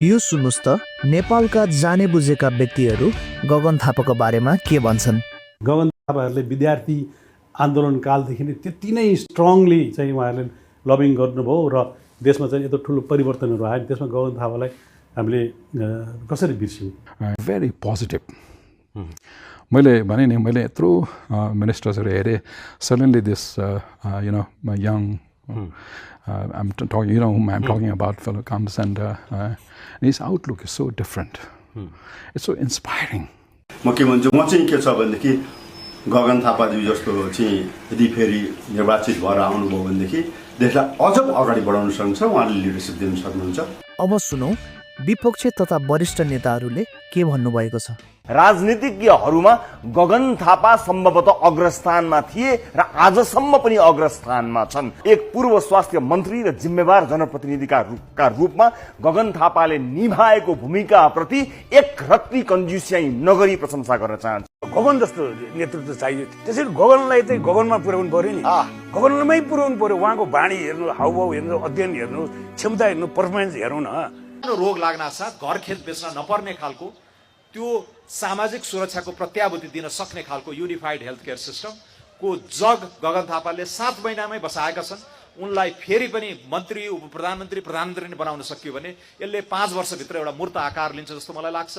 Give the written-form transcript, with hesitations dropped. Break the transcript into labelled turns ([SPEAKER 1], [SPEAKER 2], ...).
[SPEAKER 1] यो सुन्नुस् त नेपालका जाने बुझेका व्यक्तिहरू गगन थापाको बारेमा के भन्छन्।
[SPEAKER 2] गगन थापाहरूले विद्यार्थी आन्दोलन कालदेखि नै त्यति नै स्ट्रङली चाहिँ उहाँहरूले लबिङ गर्नुभयो र देशमा चाहिँ यत्रो ठुलो परिवर्तनहरू आयो। त्यसमा गगन थापालाई हामीले कसरी बिर्स्यौँ।
[SPEAKER 3] Very positive. मैले भने नि मैले यत्रो मिनिस्टर्सहरू हेरेँ। Suddenly this young I'm talking, whom I'm talking about, fellow comes and his outlook is so different. It's so inspiring.
[SPEAKER 4] म के भन्छु, म चाहिँ के छ भनेदेखि गगन थापाजी जस्तो चाहिँ यदि फेरि निर्वाचित भएर आउनुभयो भनेदेखि देशलाई अझ अगाडि बढाउन सक्छ, उहाँले लिडरसिप दिन सक्नुहुन्छ।
[SPEAKER 1] अब सुनौ विपक्षी तथा वरिष्ठ नेताहरूले के भन्नुभएको छ।
[SPEAKER 5] राजनीतिज्ञहरूमा गगन थापा सम्भवतः अग्रस्थानमा थिए र आजसम्म पनि अग्रस्थानमा छन्। एक पूर्व स्वास्थ्य मन्त्री र जिम्मेवार जनप्रतिनिधिका रूपमा गगन थापाले निभाएको भूमिका प्रति एक रत्ती कन्जुस्याइ नगरी प्रशंसा गर्न चाहन्छु।
[SPEAKER 6] गगन जस्तो नेतृत्व चाहियो। त्यसैले गगनलाई चाहिँ गगनमा पुर्याउनु पर्यो नि। गगनमै पुर्याउनु पर्यो। उहाँको बाणी हेर्नु, हाउभाउ हेर्नु, अध्ययन हेर्नु, क्षमता हेर्नु, पर्फर्मेन्स हेर्नु न।
[SPEAKER 7] रोग लाग्न साथ घर खेत बेच्न नपर्ने खालको त्यो सामाजिक सुरक्षाको प्रत्याभूति दिन सक्ने खालको युनिफाइड हेल्थ केयर सिस्टमको जग गगन थापाले 7 महिनामै बसाएका छन्। उनलाई फेरि पनि मन्त्री, उप प्रधानमन्त्री, प्रधानमन्त्री नै बनाउन सकियो भने यसले 5 वर्षभित्र एउटा मूर्त आकार लिन्छ जस्तो मलाई लाग्छ।